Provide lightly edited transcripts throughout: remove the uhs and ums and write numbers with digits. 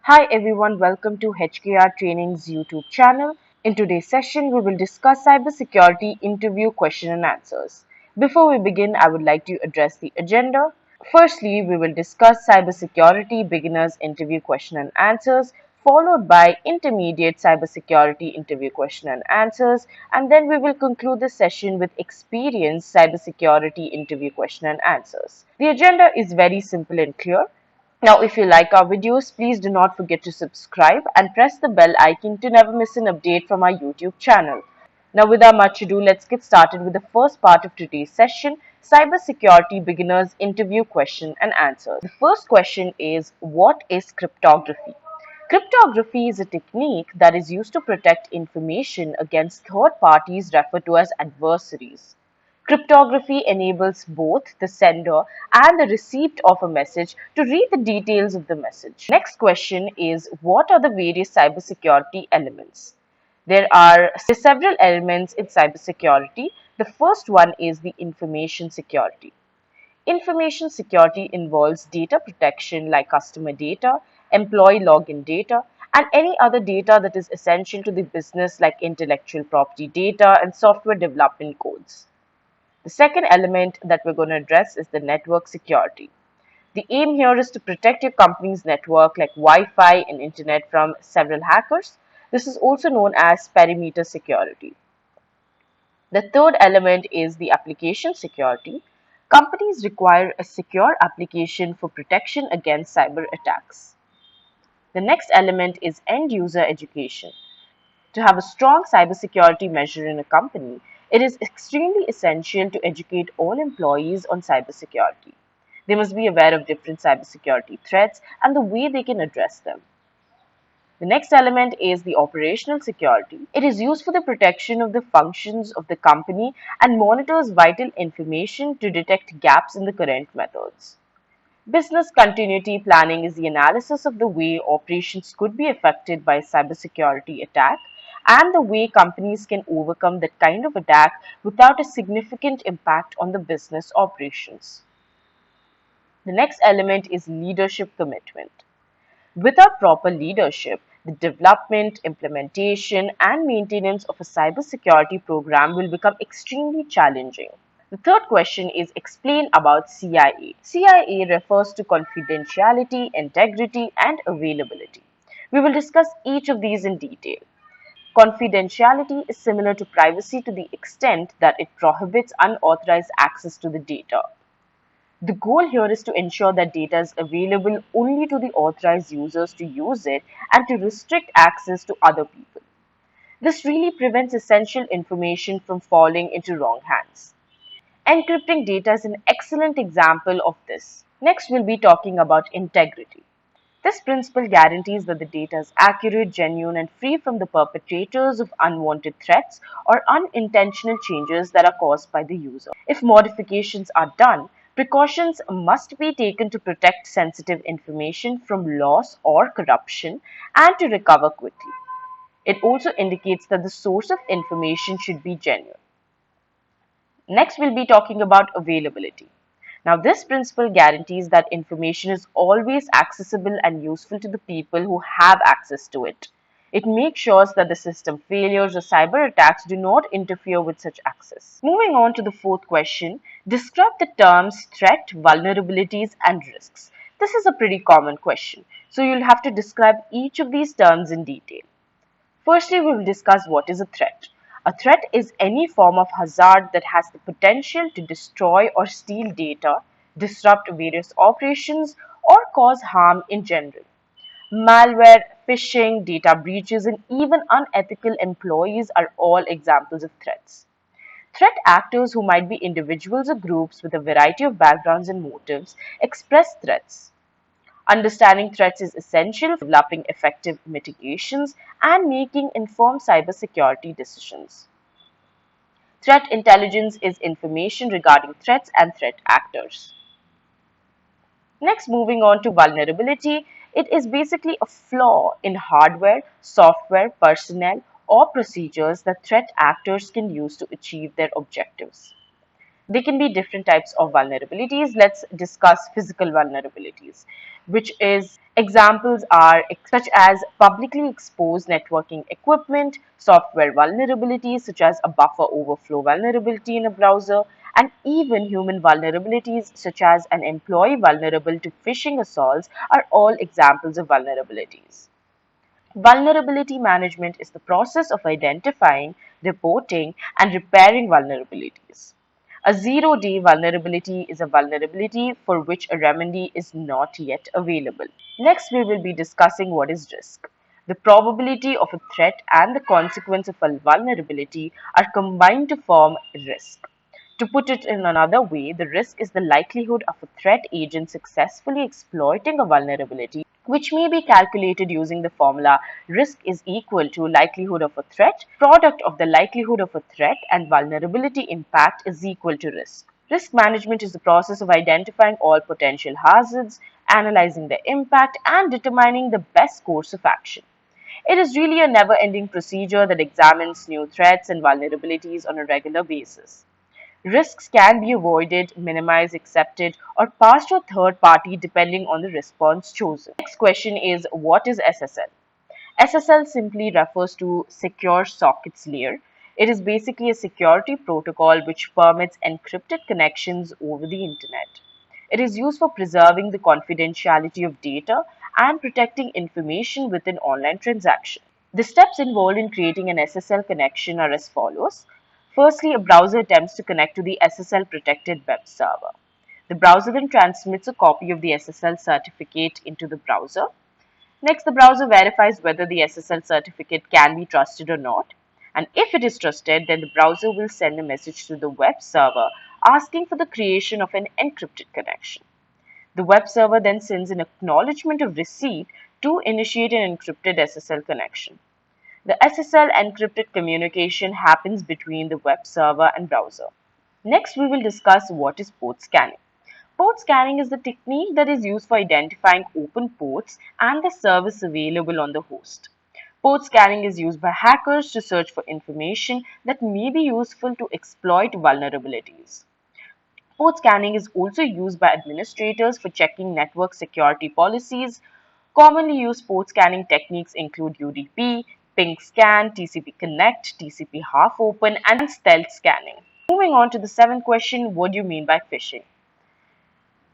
Hi everyone, welcome to HKR Trainings YouTube channel. In today's session, we will discuss cybersecurity interview question and answers. Before we begin, I would like to address the agenda. Firstly, we will discuss cybersecurity beginners interview question and answers, followed by intermediate cybersecurity interview question and answers, and then we will conclude the session with experienced cybersecurity interview question and answers. The agenda is very simple and clear. Now, if you like our videos, please do not forget to subscribe and press the bell icon to never miss an update from our YouTube channel. Now, without much ado, let's get started with the first part of today's session, Cybersecurity Beginners Interview Question and Answer. The first question is, what is cryptography? Cryptography is a technique that is used to protect information against third parties referred to as adversaries. Cryptography enables both the sender and the recipient of a message to read the details of the message. Next question is, what are the various cybersecurity elements? There are several elements in cybersecurity. The first one is the information security. Information security involves data protection like customer data, employee login data, and any other data that is essential to the business like intellectual property data and software development codes. The second element that we're going to address is the network security. The aim here is to protect your company's network like Wi-Fi and internet from several hackers. This is also known as perimeter security. The third element is the application security. Companies require a secure application for protection against cyber attacks. The next element is end user education. To have a strong cybersecurity measure in a company, it is extremely essential to educate all employees on cybersecurity. They must be aware of different cybersecurity threats and the way they can address them. The next element is the operational security. It is used for the protection of the functions of the company and monitors vital information to detect gaps in the current methods. Business continuity planning is the analysis of the way operations could be affected by a cybersecurity attack and the way companies can overcome that kind of attack without a significant impact on the business operations. The next element is leadership commitment. Without proper leadership, the development, implementation, and maintenance of a cybersecurity program will become extremely challenging. The third question is, explain about CIA. CIA refers to confidentiality, integrity, and availability. We will discuss each of these in detail. Confidentiality is similar to privacy to the extent that it prohibits unauthorized access to the data. The goal here is to ensure that data is available only to the authorized users to use it and to restrict access to other people. This really prevents essential information from falling into wrong hands. Encrypting data is an excellent example of this. Next, we'll be talking about integrity. This principle guarantees that the data is accurate, genuine, and free from the perpetrators of unwanted threats or unintentional changes that are caused by the user. If modifications are done, precautions must be taken to protect sensitive information from loss or corruption and to recover quickly. It also indicates that the source of information should be genuine. Next, we'll be talking about availability. Now, this principle guarantees that information is always accessible and useful to the people who have access to it. It makes sure that the system failures or cyber attacks do not interfere with such access. Moving on to the fourth question, describe the terms threat, vulnerabilities, and risks. This is a pretty common question, so you'll have to describe each of these terms in detail. Firstly, we will discuss what is a threat. A threat is any form of hazard that has the potential to destroy or steal data, disrupt various operations, or cause harm in general. Malware, phishing, data breaches, and even unethical employees are all examples of threats. Threat actors, who might be individuals or groups with a variety of backgrounds and motives, express threats. Understanding threats is essential for developing effective mitigations and making informed cybersecurity decisions. Threat intelligence is information regarding threats and threat actors. Next, moving on to vulnerability, it is basically a flaw in hardware, software, personnel, or procedures that threat actors can use to achieve their objectives. There can be different types of vulnerabilities. Let's discuss physical vulnerabilities, which is Examples are such as publicly exposed networking equipment, software vulnerabilities such as a buffer overflow vulnerability in a browser, and even human vulnerabilities such as an employee vulnerable to phishing assaults are all examples of vulnerabilities. Vulnerability management is the process of identifying, reporting, and repairing vulnerabilities. A zero-day vulnerability is a vulnerability for which a remedy is not yet available. Next, we will be discussing what is risk. The probability of a threat and the consequence of a vulnerability are combined to form risk. To put it in another way, the risk is the likelihood of a threat agent successfully exploiting a vulnerability, which may be calculated using the formula risk is equal to likelihood of a threat. Product of the likelihood of a threat and vulnerability impact is equal to risk. Risk management is the process of identifying all potential hazards, analyzing the impact, and determining the best course of action. It is really a never ending procedure that examines new threats and vulnerabilities on a regular basis. Risks can be avoided, minimized, accepted, or passed to a third party depending on the response chosen. Next question is, what is SSL? SSL simply refers to Secure Sockets Layer. It is basically a security protocol which permits encrypted connections over the internet. It is used for preserving the confidentiality of data and protecting information within online transactions. The steps involved in creating an SSL connection are as follows. Firstly, a browser attempts to connect to the SSL protected web server. The browser then transmits a copy of the SSL certificate into the browser. Next, the browser verifies whether the SSL certificate can be trusted or not. And if it is trusted, then the browser will send a message to the web server asking for the creation of an encrypted connection. The web server then sends an acknowledgement of receipt to initiate an encrypted SSL connection. The SSL encrypted communication happens between the web server and browser. Next, we will discuss what is port scanning. Port scanning is the technique that is used for identifying open ports and the service available on the host. Port scanning is used by hackers to search for information that may be useful to exploit vulnerabilities. Port scanning is also used by administrators for checking network security policies. Commonly used port scanning techniques include UDP, ping scan, TCP connect, TCP half open, and stealth scanning. Moving on to the seventh question, what do you mean by phishing?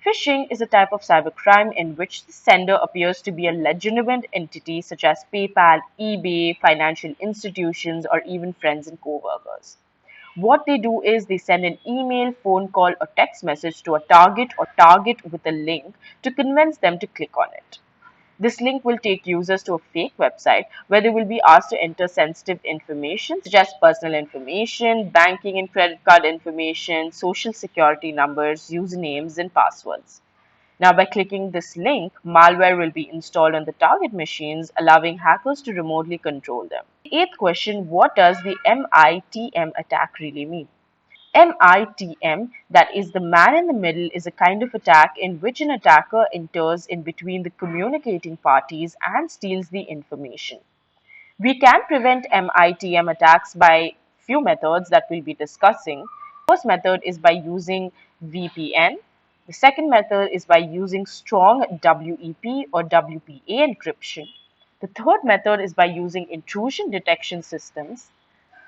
Phishing is a type of cybercrime in which the sender appears to be a legitimate entity such as PayPal, eBay, financial institutions, or even friends and co-workers. What they do is they send an email, phone call, or text message to a target or target with a link to convince them to click on it. This link will take users to a fake website where they will be asked to enter sensitive information such as personal information, banking and credit card information, social security numbers, usernames, and passwords. Now, by clicking this link, malware will be installed on the target machines, allowing hackers to remotely control them. Eighth question, what does the MITM attack really mean? MITM, that is the man in the middle, is a kind of attack in which an attacker enters in between the communicating parties and steals the information. We can prevent MITM attacks by few methods that we'll be discussing. The first method is by using VPN. The second method is by using strong WEP or WPA encryption. The third method is by using intrusion detection systems.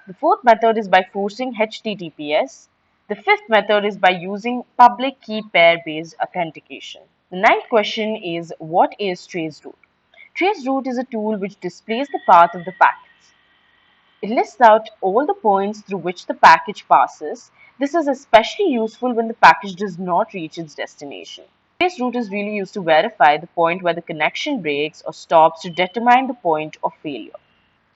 The fourth method is by forcing HTTPS. The fifth method is by using public key pair based authentication. The ninth question is, what is Traceroute? Traceroute is a tool which displays the path of the packets. It lists out all the points through which the package passes. This is especially useful when the package does not reach its destination. Traceroute is really used to verify the point where the connection breaks or stops to determine the point of failure.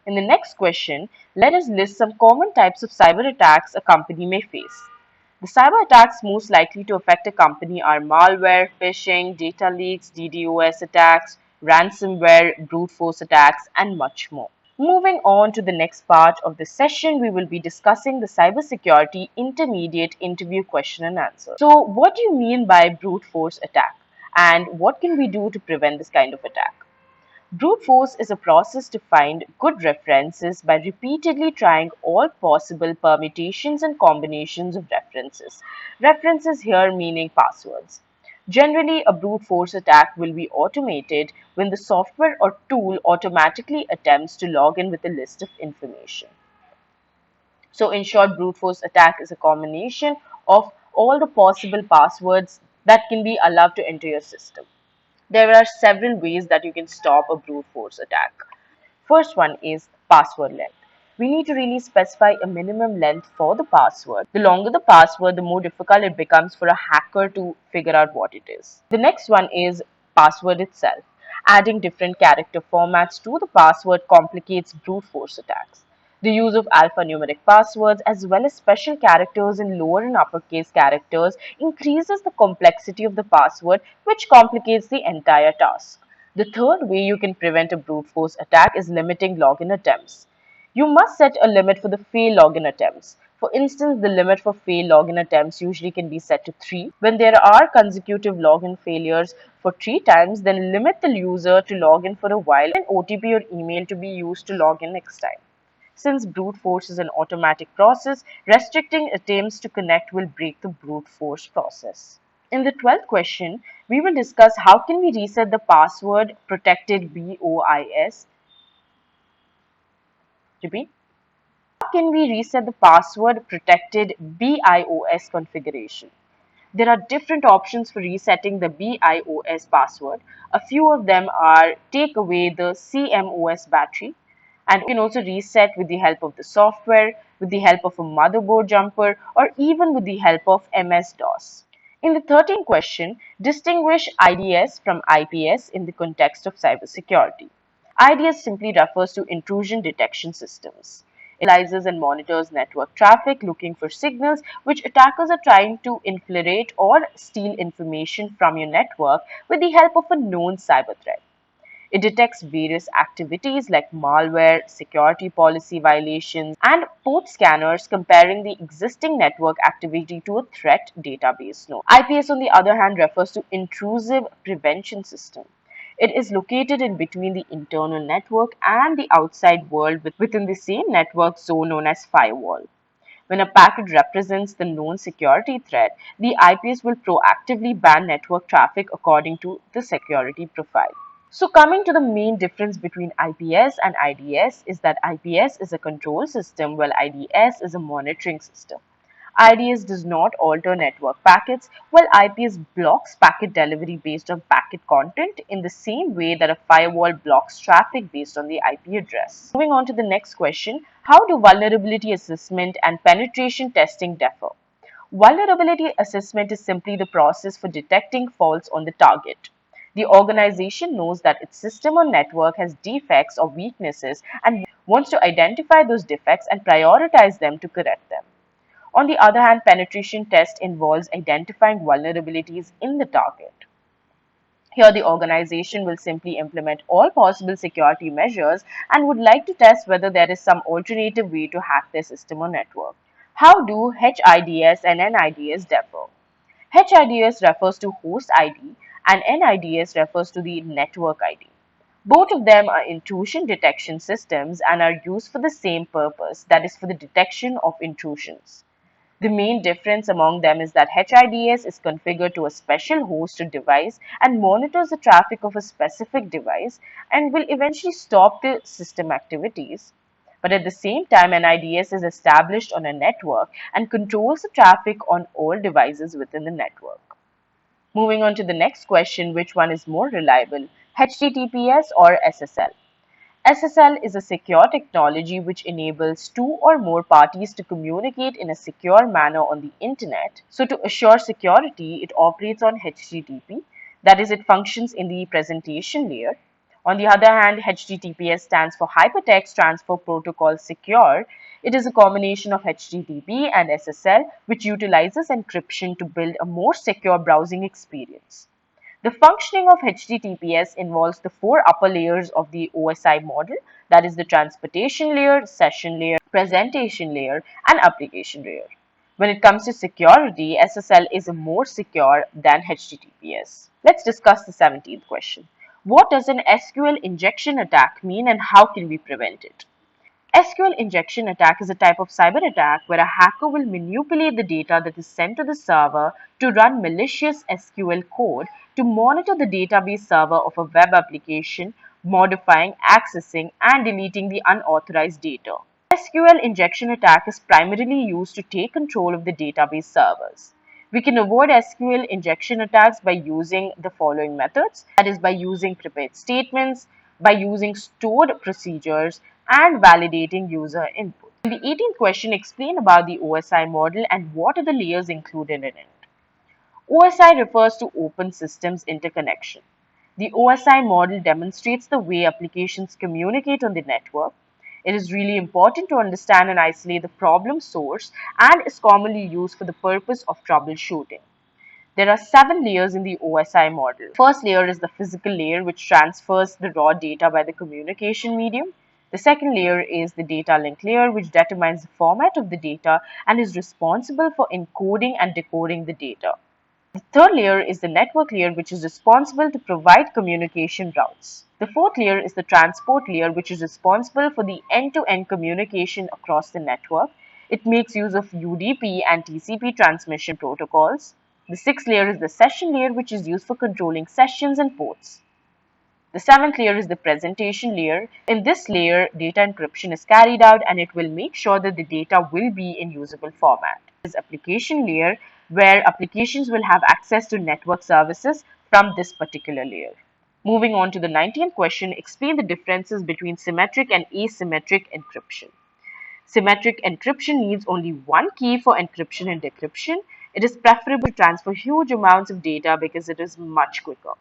In the next question, let us list some common types of cyber attacks a company may face. The cyber attacks most likely to affect a company are malware, phishing, data leaks, DDoS attacks, ransomware, brute force attacks, and much more. Moving on to the next part of this session, we will be discussing the cybersecurity intermediate interview question and answer. So, what do you mean by brute force attack? And what can we do to prevent this kind of attack? Brute force is a process to find good references by repeatedly trying all possible permutations and combinations of references. References here meaning passwords. Generally, a brute force attack will be automated when the software or tool automatically attempts to log in with a list of information. So in short, brute force attack is a combination of all the possible passwords that can be allowed to enter your system. There are several ways that you can stop a brute force attack. First one is password length. We need to really specify a minimum length for the password. The longer the password, the more difficult it becomes for a hacker to figure out what it is. The next one is password itself. Adding different character formats to the password complicates brute force attacks. The use of alphanumeric passwords as well as special characters in lower and uppercase characters increases the complexity of the password, which complicates the entire task. The third way you can prevent a brute force attack is limiting login attempts. You must set a limit for the failed login attempts. For instance, the limit for failed login attempts usually can be set to 3. When there are consecutive login failures for 3 times, then limit the user to log in for a while and OTP or email to be used to log in next time. Since brute force is an automatic process, restricting attempts to connect will break the brute force process. In the 12th question, we will discuss how can we reset the password protected BOIS. Repeat. How can we reset the password protected BIOS configuration? There are different options for resetting the BIOS password. A few of them are take away the CMOS battery, and you can also reset with the help of the software, with the help of a motherboard jumper, or even with the help of MS-DOS. In the 13th question, distinguish IDS from IPS in the context of cybersecurity. IDS simply refers to intrusion detection systems. It analyzes and monitors network traffic, looking for signals which attackers are trying to infiltrate or steal information from your network with the help of a known cyber threat. It detects various activities like malware, security policy violations, and port scanners, comparing the existing network activity to a threat database node. IPS, on the other hand, refers to intrusive prevention system. It is located in between the internal network and the outside world within the same network zone known as firewall. When a packet represents the known security threat, the IPS will proactively ban network traffic according to the security profile. So coming to the main difference between IPS and IDS is that IPS is a control system while IDS is a monitoring system. IDS does not alter network packets, while IPS blocks packet delivery based on packet content in the same way that a firewall blocks traffic based on the IP address. Moving on to the next question, how do vulnerability assessment and penetration testing differ? Vulnerability assessment is simply the process for detecting faults on the target. The organization knows that its system or network has defects or weaknesses and wants to identify those defects and prioritize them to correct them. On the other hand, penetration test involves identifying vulnerabilities in the target. Here, the organization will simply implement all possible security measures and would like to test whether there is some alternative way to hack their system or network. How do HIDS and NIDS differ? HIDS refers to host ID and NIDS refers to the network ID. Both of them are intrusion detection systems and are used for the same purpose, that is, for the detection of intrusions. The main difference among them is that HIDS is configured to a special host or device and monitors the traffic of a specific device and will eventually stop the system activities. But at the same time, NIDS is established on a network and controls the traffic on all devices within the network. Moving on to the next question, which one is more reliable, HTTPS or SSL? SSL is a secure technology which enables two or more parties to communicate in a secure manner on the internet. So to assure security, it operates on HTTP, that is, it functions in the presentation layer. On the other hand, HTTPS stands for Hypertext Transfer Protocol Secure. It is a combination of HTTP and SSL which utilizes encryption to build a more secure browsing experience. The functioning of HTTPS involves the four upper layers of the OSI model, that is the transportation layer, session layer, presentation layer, and application layer. When it comes to security, SSL is more secure than HTTPS. Let's discuss the 17th question. What does an SQL injection attack mean and how can we prevent it? SQL injection attack is a type of cyber attack where a hacker will manipulate the data that is sent to the server to run malicious SQL code to monitor the database server of a web application, modifying, accessing, and deleting the unauthorized data. SQL injection attack is primarily used to take control of the database servers. We can avoid SQL injection attacks by using the following methods, that is, by using prepared statements, by using stored procedures, and validating user input. In the 18th question, explain about the OSI model and what are the layers included in it. OSI refers to Open Systems Interconnection. The OSI model demonstrates the way applications communicate on the network. It is really important to understand and isolate the problem source and is commonly used for the purpose of troubleshooting. There are 7 layers in the OSI model. First layer is the physical layer, which transfers the raw data by the communication medium. The second layer is the data link layer, which determines the format of the data and is responsible for encoding and decoding the data. The third layer is the network layer, which is responsible to provide communication routes. The fourth layer is the transport layer, which is responsible for the end-to-end communication across the network. It makes use of UDP and TCP transmission protocols. The sixth layer is the session layer, which is used for controlling sessions and ports. The seventh layer is the presentation layer. In this layer, data encryption is carried out and it will make sure that the data will be in usable format. This application layer, where applications will have access to network services from this particular layer. Moving on to the 19th question, explain the differences between symmetric and asymmetric encryption. Symmetric encryption needs only one key for encryption and decryption. It is preferable to transfer huge amounts of data because it is much quicker.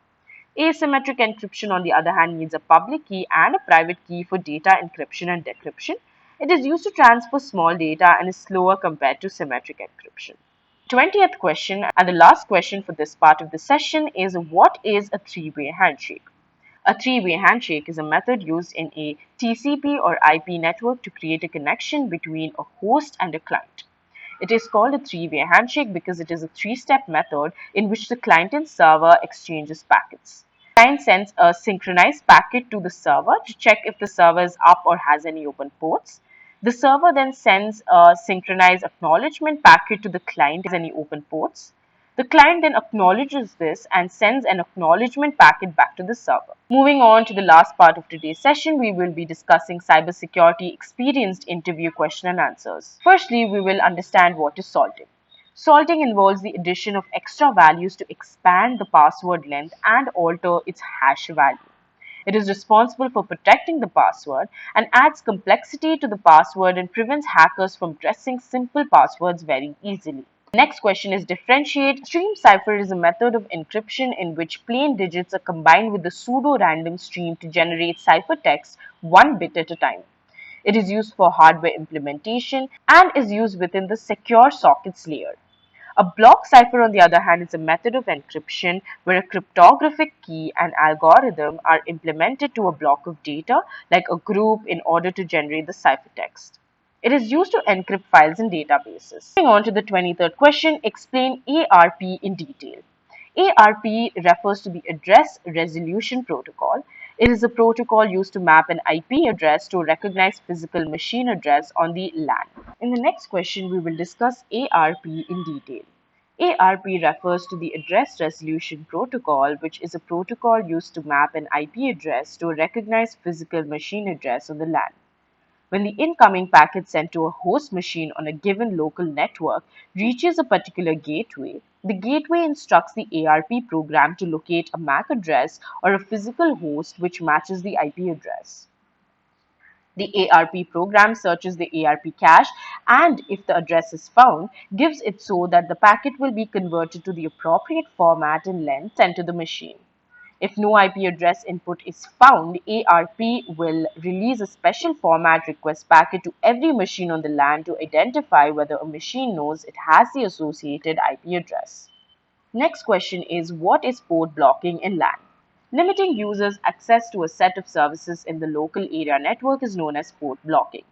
Asymmetric encryption, on the other hand, needs a public key and a private key for data encryption and decryption. It is used to transfer small data and is slower compared to symmetric encryption. 20th question and the last question for this part of the session is, what is a three-way handshake? A three-way handshake is a method used in a TCP or IP network to create a connection between a host and a client. It is called a three-way handshake because it is a three-step method in which the client and server exchanges packets. The client sends a synchronized packet to the server to check if the server is up or has any open ports. The server then sends a synchronized acknowledgement packet to the client if any open ports. The client then acknowledges this and sends an acknowledgement packet back to the server. Moving on to the last part of today's session, we will be discussing cybersecurity experienced interview question and answers. Firstly, we will understand what is salting. Salting involves the addition of extra values to expand the password length and alter its hash value. It is responsible for protecting the password and adds complexity to the password and prevents hackers from guessing simple passwords very easily. Next question is differentiate. Stream cipher is a method of encryption in which plain digits are combined with the pseudo-random stream to generate ciphertext one bit at a time. It is used for hardware implementation and is used within the secure sockets layer. A block cipher, on the other hand, is a method of encryption where a cryptographic key and algorithm are implemented to a block of data, like a group, in order to generate the ciphertext. It is used to encrypt files in databases. Moving on to the 23rd question, explain ARP in detail. ARP refers to the Address Resolution Protocol. It is a protocol used to map an IP address to a recognized physical machine address on the LAN. In the next question, we will discuss ARP in detail. ARP refers to the Address Resolution Protocol, which is a protocol used to map an IP address to a recognized physical machine address on the LAN. When the incoming packet sent to a host machine on a given local network reaches a particular gateway, the gateway instructs the ARP program to locate a MAC address or a physical host which matches the IP address. The ARP program searches the ARP cache and, if the address is found, gives it so that the packet will be converted to the appropriate format and length sent to the machine. If no IP address input is found, ARP will release a special format request packet to every machine on the LAN to identify whether a machine knows it has the associated IP address. Next question is, what is port blocking in LAN? Limiting users' access to a set of services in the local area network is known as port blocking.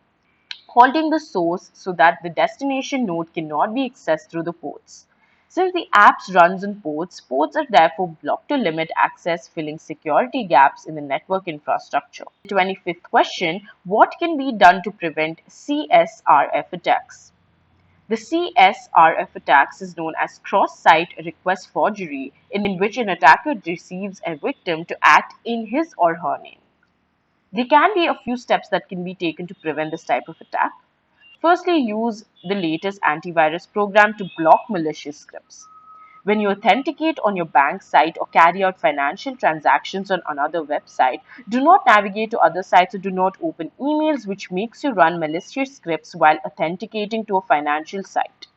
Halting the source so that the destination node cannot be accessed through the ports. Since the apps runs on ports are therefore blocked to limit access, filling security gaps in the network infrastructure. The 25th question, what can be done to prevent CSRF attacks? The CSRF attacks is known as cross-site request forgery, in which an attacker deceives a victim to act in his or her name. There can be a few steps that can be taken to prevent this type of attack. Firstly, use the latest antivirus program to block malicious scripts. When you authenticate on your bank site or carry out financial transactions on another website, do not navigate to other sites or do not open emails which makes you run malicious scripts while authenticating to a financial site.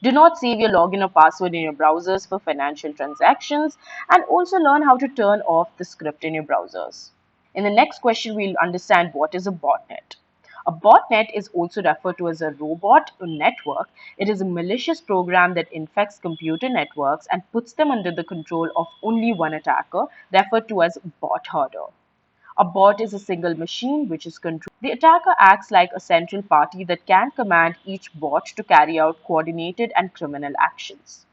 Do not save your login or password in your browsers for financial transactions, and also learn how to turn off the script in your browsers. In the next question, we'll understand what is a botnet. A botnet is also referred to as a robot or network. It is a malicious program that infects computer networks and puts them under the control of only one attacker, referred to as bot herder. A bot is a single machine which is controlled. The attacker acts like a central party that can command each bot to carry out coordinated and criminal actions.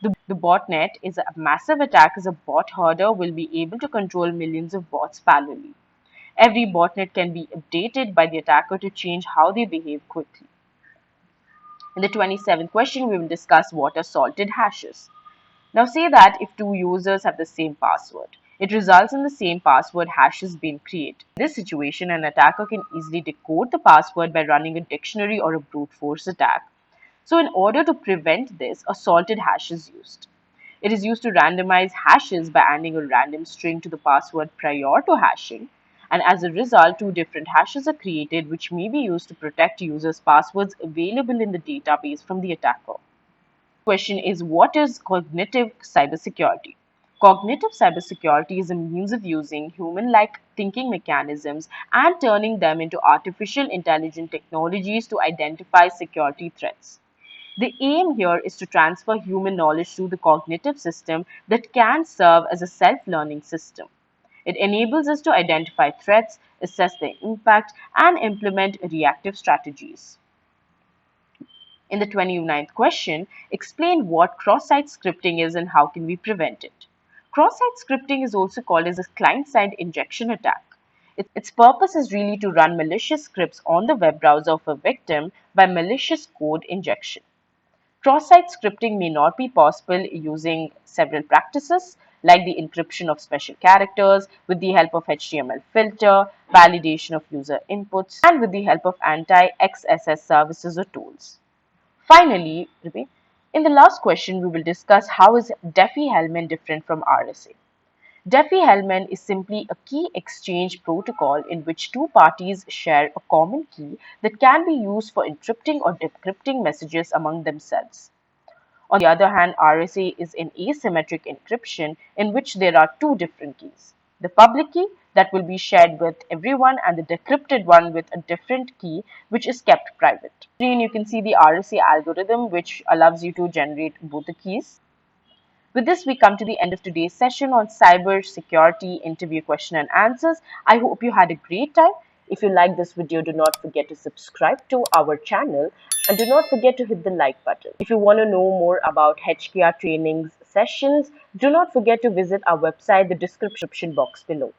The botnet is a massive attack as a bot herder will be able to control millions of bots parallelly. Every botnet can be updated by the attacker to change how they behave quickly. In the 27th question, we will discuss what are salted hashes. Now say that if two users have the same password, it results in the same password hashes being created. In this situation, an attacker can easily decode the password by running a dictionary or a brute force attack. So in order to prevent this, a salted hash is used. It is used to randomize hashes by adding a random string to the password prior to hashing. And as a result, two different hashes are created which may be used to protect users' passwords available in the database from the attacker. Question is, what is cognitive cybersecurity? Cognitive cybersecurity is a means of using human-like thinking mechanisms and turning them into artificial intelligent technologies to identify security threats. The aim here is to transfer human knowledge to the cognitive system that can serve as a self-learning system. It enables us to identify threats, assess their impact, and implement reactive strategies. In the 29th question, explain what cross-site scripting is and how can we prevent it. Cross-site scripting is also called as a client-side injection attack. Its purpose is really to run malicious scripts on the web browser of a victim by malicious code injection. Cross-site scripting may not be possible using several practices like the encryption of special characters with the help of HTML filter, validation of user inputs, and with the help of anti-XSS services or tools. Finally, in the last question, we will discuss how is Diffie Hellman different from RSA. Diffie Hellman is simply a key exchange protocol in which two parties share a common key that can be used for encrypting or decrypting messages among themselves. On the other hand, RSA is an asymmetric encryption in which there are two different keys. The public key that will be shared with everyone and the decrypted one with a different key which is kept private. And you can see the RSA algorithm which allows you to generate both the keys. With this, we come to the end of today's session on cybersecurity interview question and answers. I hope you had a great time. If you like this video, do not forget to subscribe to our channel and do not forget to hit the like button. If you want to know more about HKR Trainings sessions, do not forget to visit our website, the description box below.